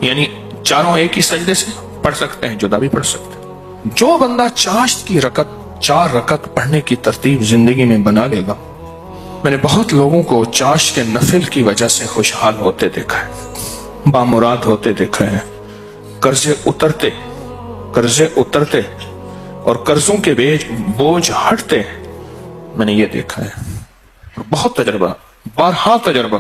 یعنی چاروں ایک ہی سجدے سے پڑھ سکتے ہیں، جدا بھی پڑھ سکتے ہیں۔ جو بندہ چاشت کی رکعت 4 رکعت پڑھنے کی ترتیب زندگی میں بنا لے گا، میں نے بہت لوگوں کو چاشت کے نفل کی وجہ سے خوشحال ہوتے دیکھا ہے، بامراد ہوتے دیکھا ہے، قرضے اترتے اور قرضوں کے بوجھ ہٹتے، میں نے یہ دیکھا ہے۔ بہت تجربہ، بارہا تجربہ،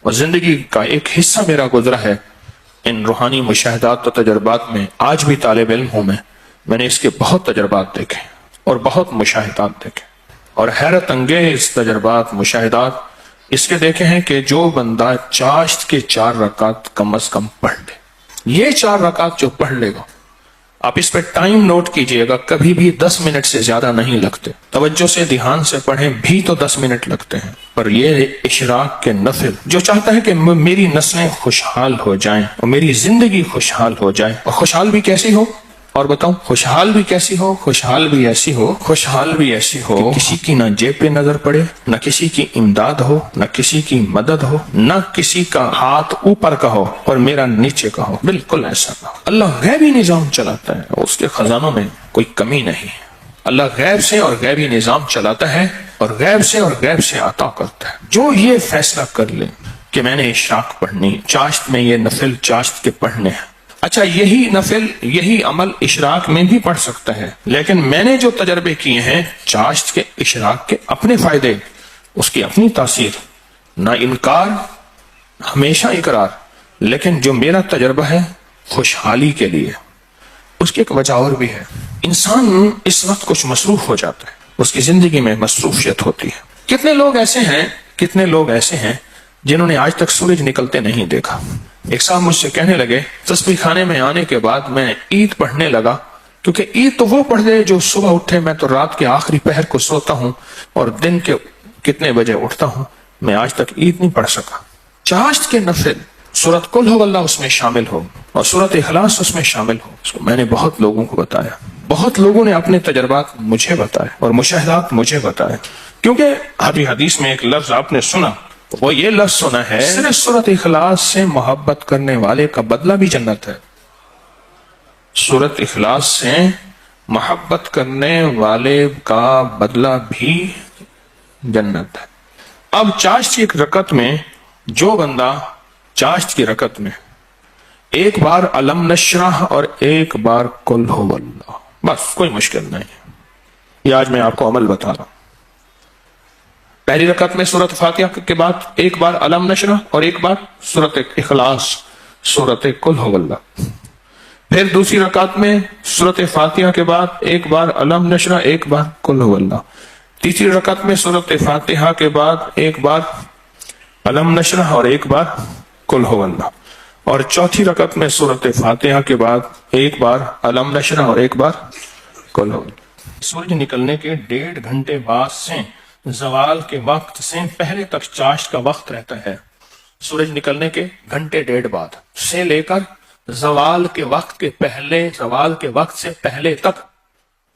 اور زندگی کا ایک حصہ میرا گزرا ہے ان روحانی مشاہدات و تجربات میں۔ آج بھی طالب علم ہوں میں نے اس کے بہت تجربات دیکھے اور بہت مشاہدات دیکھے، اور حیرت انگیز تجربات، مشاہدات اس کے دیکھے ہیں کہ جو بندہ چاشت کے 4 رکعت کم از کم پڑھ لے، یہ 4 رکعت جو پڑھ لے گا، آپ اس پہ ٹائم نوٹ کیجئے گا، کبھی بھی 10 منٹ سے زیادہ نہیں لگتے، توجہ سے دھیان سے پڑھیں بھی تو 10 منٹ لگتے ہیں، پر یہ اشراق کے نفل جو چاہتا ہے کہ میری نسلیں خوشحال ہو جائیں اور میری زندگی خوشحال ہو جائے، اور خوشحال بھی کیسی ہو، اور بتاؤں خوشحال بھی کیسی ہو، خوشحال بھی ایسی ہو کہ کسی کی نہ جیب پہ نظر پڑے، نہ کسی کی امداد ہو، نہ کسی کی مدد ہو، نہ کسی کا ہاتھ اوپر کا ہو اور میرا نیچے کا ہو، بالکل ایسا نہ ہو۔ اللہ غیبی نظام چلاتا ہے، اس کے خزانوں میں کوئی کمی نہیں ہے۔ اللہ غیب سے اور غیبی نظام چلاتا ہے اور غیب سے عطا کرتا ہے۔ جو یہ فیصلہ کر لے کہ میں نے اشراق پڑھنی، چاشت میں یہ نفل چاشت کے پڑھنے ہیں، اچھا یہی نفل یہی عمل اشراق میں بھی پڑھ سکتا ہے، لیکن میں نے جو تجربے کیے ہیں چاشت کے اشراق کے اپنے فائدے، اس کی اپنی تاثیر، نہ انکار ہمیشہ اقرار، لیکن جو میرا تجربہ ہے خوشحالی کے لیے، اس کی ایک وجہ اور بھی ہے۔ انسان اس وقت کچھ مصروف ہو جاتا ہے، اس کی زندگی میں مصروفیت ہوتی ہے۔ کتنے لوگ ایسے ہیں جنہوں نے آج تک سورج نکلتے نہیں دیکھا۔ ایک صاحب مجھ سے کہنے لگے تسبیح خانے میں آنے کے بعد میں عید پڑھنے لگا، کیونکہ عید تو وہ پڑھ دے جو صبح اٹھے، میں تو رات کے آخری پہر کو سوتا ہوں اور دن کے کتنے بجے اٹھتا ہوں، میں آج تک عید نہیں پڑھ سکا۔ چاشت کے نفل سورۃ قل ہو اللہ اس میں شامل ہو اور سورۃ اخلاص اس میں شامل ہو، اس کو میں نے بہت لوگوں کو بتایا، بہت لوگوں نے اپنے تجربات مجھے بتائے اور مشاہدات مجھے بتائے، کیونکہ حدیث میں ایک لفظ آپ نے سنا، وہ یہ لفظ سنا ہے صرف سورۃ اخلاص سے محبت کرنے والے کا بدلہ بھی جنت ہے۔ سورۃ اخلاص سے محبت کرنے والے کا بدلہ بھی جنت ہے۔ اب چاشت کی ایک رکعت میں جو بندہ چاشت کی رکعت میں ایک بار علم نشرح اور ایک بار قل ہو اللہ، بس کوئی مشکل نہیں ہے، یہ آج میں آپ کو عمل بتا رہا ہوں۔ پہلی رکعت میں سورۃ فاتحہ کے بعد ایک بار علم نشرح اور ایک بار سورۃ اخلاص، سورۃ قل ہو اللہ۔ پھر دوسری رکعت میں سورۃ فاتحہ کے بعد ایک بار علم نشرح ایک بار قل ہو اللہ۔ تیسری رکعت میں سورۃ فاتحہ کے بعد ایک بار علم نشرح اور ایک بار قل ہو اللہ، اور چوتھی رکعت میں سورۃ فاتحہ کے بعد ایک بار علم نشرح اور ایک بار قل ہو اللہ۔ سورج نکلنے کے 1.5 گھنٹے بعد سے زوال کے وقت سے پہلے تک چاشت کا وقت رہتا ہے۔ سورج نکلنے کے 1.5 گھنٹے بعد سے لے کر زوال کے وقت سے پہلے تک،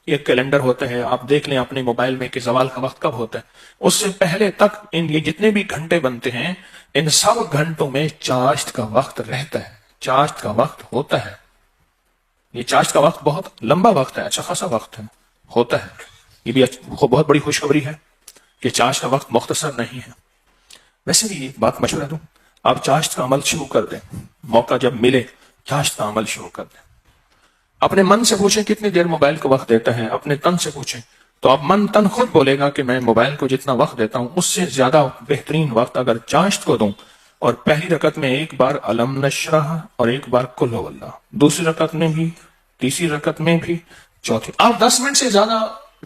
یہ کیلنڈر ہوتا ہے، آپ دیکھ لیں اپنے موبائل میں کہ زوال کا وقت کب ہوتا ہے، اس سے پہلے تک یہ جتنے بھی گھنٹے بنتے ہیں ان سب گھنٹوں میں چاشت کا وقت رہتا ہے، چاشت کا وقت ہوتا ہے۔ یہ چاشت کا وقت بہت لمبا وقت ہے، اچھا خاصا وقت ہوتا ہے۔ یہ بھی بہت بڑی خوشخبری ہے کہ چاشت کا وقت مختصر نہیں ہے۔ ویسے بھی ایک بات مشورہ دوں، آپ چاشت کا عمل شروع کر دیں، موقع جب ملے چاشت کا عمل شروع کر دیں۔ اپنے من سے پوچھیں کتنی دیر موبائل کو وقت دیتا ہے، اپنے تن سے پوچھیں تو اب من تن خود بولے گا کہ میں موبائل کو جتنا وقت دیتا ہوں اس سے زیادہ بہترین وقت اگر چاشت کو دوں، اور پہلی رکعت میں ایک بار علم نشرح اور ایک بار قل ہو اللہ، دوسری رکعت میں بھی، تیسری رکعت میں بھی، چوتھی، آپ 10 منٹ سے زیادہ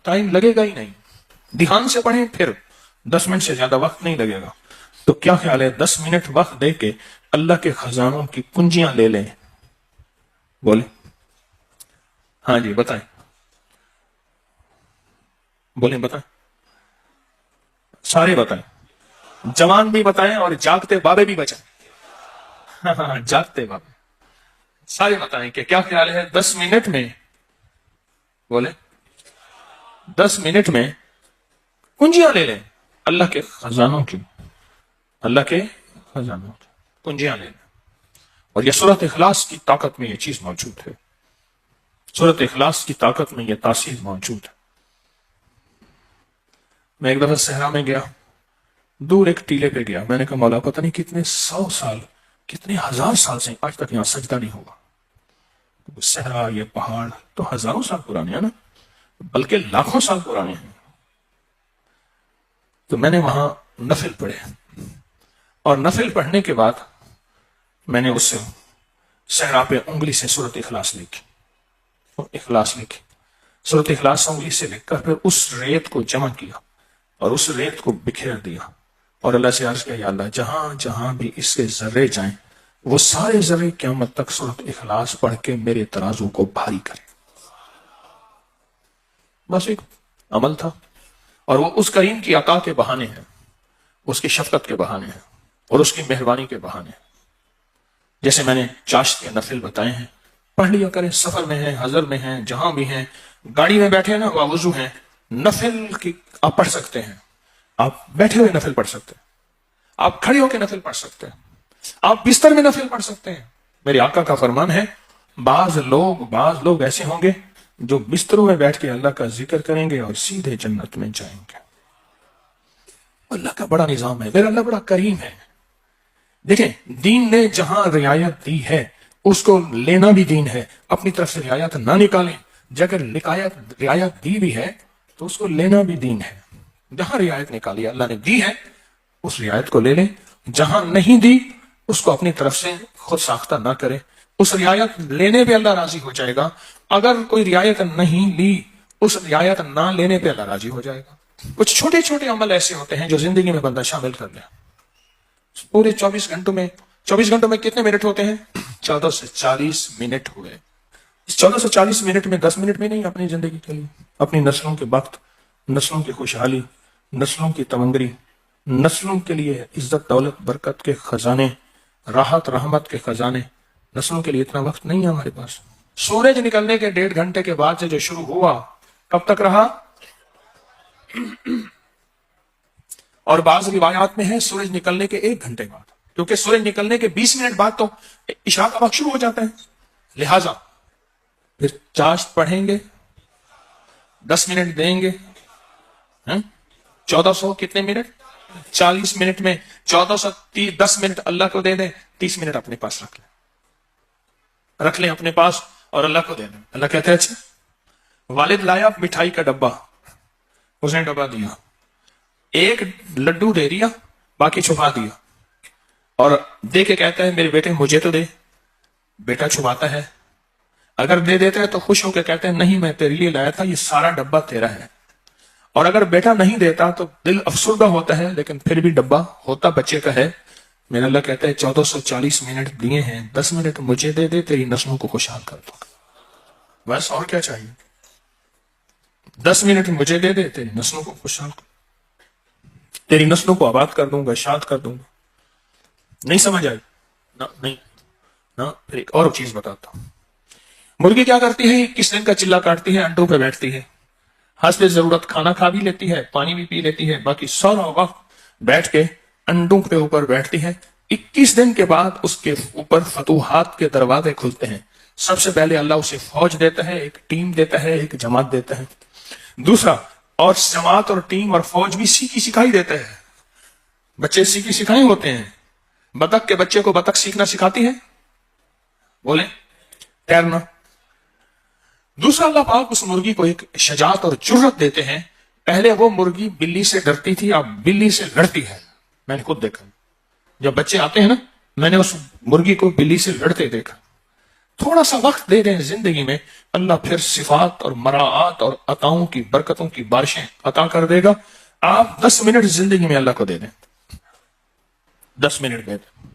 ٹائم لگے گا ہی نہیں، دھیان سے پڑھیں پھر 10 منٹ سے زیادہ وقت نہیں لگے گا۔ تو کیا خیال ہے 10 منٹ وقت دے کے اللہ کے خزانوں کی کنجیاں لے لیں؟ بولیں، ہاں جی بتائیں، بولیں بتائیں، سارے بتائیں، جوان بھی بتائیں اور جاگتے بابے بھی بچائیں، جاگتے بابے سارے بتائیں کہ کیا خیال ہے 10 منٹ میں، بولیں 10 منٹ میں کنجیاں لے لیں اللہ کے خزانوں کی، اللہ کے خزانوں کی کنجیاں لے لیں، اور یہ سورۃ اخلاص کی طاقت میں یہ چیز موجود ہے، سورۃ اخلاص کی طاقت میں یہ تاثیر موجود ہے۔ میں ایک دفعہ صحرا میں گیا، دور ایک ٹیلے پہ گیا، میں نے کہا مولا پتہ نہیں کتنے 100 سال کتنے ہزار سال سے آج تک یہاں سجدہ نہیں ہوا۔ صحرا، یہ پہاڑ تو ہزاروں سال پرانے ہیں نا، بلکہ لاکھوں سال پرانے ہیں۔ تو میں نے وہاں نفل پڑھے، اور نفل پڑھنے کے بعد میں نے اس صحرا پہ انگلی سے سورۃ اخلاص لکھی، سورۃ اخلاص انگلی سے لکھ کر پھر اس ریت کو جمع کیا اور اس ریت کو بکھیر دیا، اور اللہ سے عرض کیا یا اللہ جہاں جہاں بھی اس کے ذرے جائیں وہ سارے ذرے قیامت تک سورۃ اخلاص پڑھ کے میرے ترازو کو بھاری کریں۔ بس ایک عمل تھا، اور وہ اس کریم کی عطا کے بہانے ہیں، اس کی شفقت کے بہانے ہیں، اور اس کی مہربانی کے بہانے ہیں۔ جیسے میں نے چاشت کے نفل بتائے ہیں، پڑھ لیا کریں، سفر میں ہیں، حضر میں ہیں، جہاں بھی ہیں، گاڑی میں بیٹھے نا وضو ہیں، نفل کی آپ پڑھ سکتے ہیں، آپ بیٹھے ہوئے نفل پڑھ سکتے ہیں، آپ کھڑے ہو کے نفل پڑھ سکتے ہیں، آپ بستر میں نفل پڑھ سکتے ہیں۔ میرے آقا کا فرمان ہے بعض لوگ ایسے ہوں گے جو بستروں میں بیٹھ کے اللہ کا ذکر کریں گے اور سیدھے جنت میں جائیں گے۔ اللہ کا بڑا نظام ہے، میرا اللہ بڑا کریم ہے۔ دیکھیں دین نے جہاں رعایت دی ہے اس کو لینا بھی دین ہے، اپنی طرف سے رعایت نہ نکالیں۔ اگر رعایت دی بھی ہے تو اس کو لینا بھی دین ہے۔ جہاں رعایت نکالی اللہ نے دی ہے اس رعایت کو لے لیں، جہاں نہیں دی اس کو اپنی طرف سے خود ساختہ نہ کرے، اس رعایت لینے پہ اللہ راضی ہو جائے گا۔ اگر کوئی رعایت نہیں لی اس رعایت نہ لینے پہ اللہ راضی ہو جائے گا۔ کچھ چھوٹے چھوٹے عمل ایسے ہوتے ہیں جو زندگی میں بندہ شامل کر لے۔ پورے 24 گھنٹوں میں کتنے منٹ ہوتے ہیں؟ 14 سے 40 منٹ ہوئے۔ اس 14 سے 40 منٹ میں 10 منٹ میں نہیں، اپنی زندگی کے لیے، اپنی نسلوں کے وقت، نسلوں کی خوشحالی، نسلوں کی تمنگری، نسلوں کے لیے عزت دولت برکت کے خزانے، راحت رحمت کے خزانے، نسلوں کے لیے اتنا وقت نہیں ہے ہمارے پاس۔ سورج نکلنے کے 1.5 گھنٹے کے بعد سے جو شروع ہوا کب تک رہا؟ اور بعض روایات میں ہے سورج نکلنے کے 1 گھنٹے بعد، کیونکہ سورج نکلنے کے 20 منٹ بعد تو عشاء کا وقت شروع ہو جاتا ہے، لہذا پھر چاشت پڑھیں گے، 10 منٹ دیں گے، 1400 کتنے منٹ؟ 40 منٹ میں 1410 منٹ اللہ کو دے دیں، 30 منٹ اپنے پاس رکھ لیں اپنے پاس اور اللہ کو دے دیں۔ اللہ کہتے ہیں اچھا والد لایا مٹھائی کا ڈبہ، اس نے ڈبہ دیا، ایک لڈو دے دیا، باقی چھپا دیا، اور دے کے کہتا ہے میرے بیٹے مجھے تو دے۔ بیٹا چھپاتا ہے، اگر دے دیتا ہے تو خوش ہو کے کہتے ہیں نہیں میں تیرے لیے لایا تھا، یہ سارا ڈبہ تیرا ہے۔ اور اگر بیٹا نہیں دیتا تو دل افسردہ ہوتا ہے، لیکن پھر بھی ڈبہ ہوتا بچے کا ہے۔ میرا اللہ کہتا ہے 1440 منٹ دیے ہیں، 10 منٹ مجھے دے دے، تیری نسلوں کو خوشحال کر دوں گا، بس اور کیا چاہیے؟ 10 منٹ مجھے دے دے، تیری نسلوں کو خوشحال کر، تیری نسلوں کو آباد کر دوں گا، شاد کر دوں گا۔ نہیں سمجھ آئی؟ نہیں نا، پھر ایک اور چیز بتاتا ہوں۔ مرغی کیا کرتی ہے؟ کس دن کا چلا کاٹتی ہے، انڈوں پہ بیٹھتی ہے، حسب ضرورت کھانا کھا بھی لیتی ہے، پانی بھی پی لیتی ہے، باقی سارا وقت بیٹھ کے انڈوں کے اوپر بیٹھتی ہے۔ 21 دن کے بعد اس کے اوپر فتوحات کے دروازے کھلتے ہیں۔ سب سے پہلے اللہ اسے فوج دیتا ہے، ایک ٹیم دیتا ہے، ایک جماعت دیتا ہے۔ دوسرا، اور جماعت اور ٹیم اور فوج بھی سیکھی سکھائی دیتا ہے۔ بچے سیکھی سکھائی ہوتے ہیں۔ بطخ کے بچے کو بطخ سیکھنا سکھاتی ہے، بولیں تیرنا۔ دوسرا اللہ پاک اس مرغی کو ایک شجاعت اور جرأت دیتے ہیں۔ پہلے وہ مرغی بلی سے ڈرتی تھی، اب بلی سے لڑتی ہے۔ میں نے خود دیکھا، جب بچے آتے ہیں نا، میں نے اس مرغی کو بلی سے لڑتے دیکھا۔ تھوڑا سا وقت دے دیں زندگی میں، اللہ پھر صفات اور مراعات اور عطاؤں کی برکتوں کی بارشیں عطا کر دے گا۔ آپ 10 منٹ زندگی میں اللہ کو دے دیں، 10 منٹ دے دیں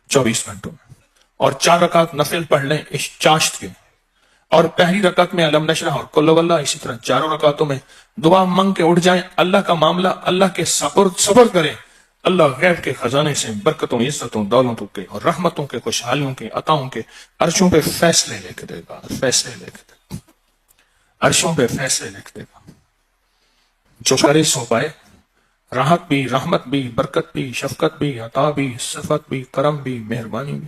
24 گھنٹوں میں، اور 4 رکعت نفل پڑھ لیں اس چاشت کے، اور پہلی رکعت میں علم نشرح اور قل ہو اللہ، اسی طرح 4 رکعتوں میں دعا منگ کے اٹھ جائیں، اللہ کا معاملہ اللہ کے صبر کریں، اللہ غیب کے خزانے سے برکتوں عزتوں دولتوں کے اور رحمتوں کے خوشحالیوں کے عطاؤں کے عرشوں پہ فیصلے لے کے دے گا، فیصلے لے کے دے گا، عرشوں پہ فیصلے لے کے دے گا۔ جو کرے سو پائے، راحت بھی، رحمت بھی، برکت بھی، شفقت بھی، عطا بھی، صفت بھی، کرم بھی، مہربانی بھی۔